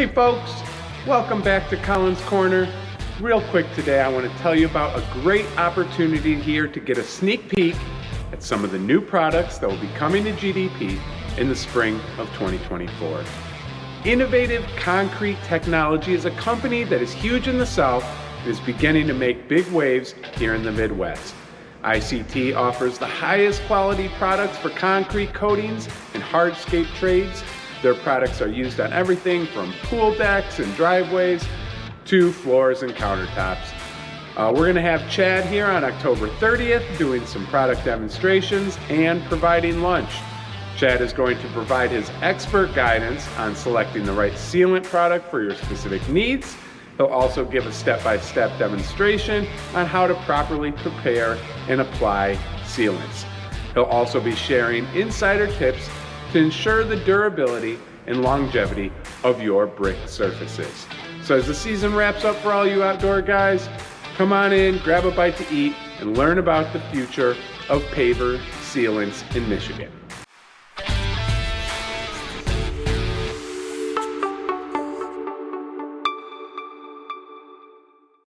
Hey folks, welcome back to Colin's Corner. Real quick today, I want to tell you about a great opportunity here to get a sneak peek at some of the new products that will be coming to G.D.P in the spring of 2024. Innovative Concrete Technology is a company that is huge in the South and is beginning to make big waves here in the Midwest. ICT offers the highest quality products for concrete coatings and hardscape trades. Their products are used on everything from pool decks and driveways to floors and countertops. We're going to have Chad here on October 30th doing some product demonstrations and providing lunch. Chad is going to provide his expert guidance on selecting the right sealant product for your specific needs. He'll also give a step-by-step demonstration on how to properly prepare and apply sealants. He'll also be sharing insider tips to ensure the durability and longevity of your brick surfaces. So as the season wraps up for all you outdoor guys, come on in, grab a bite to eat, and learn about the future of paver sealants in Michigan.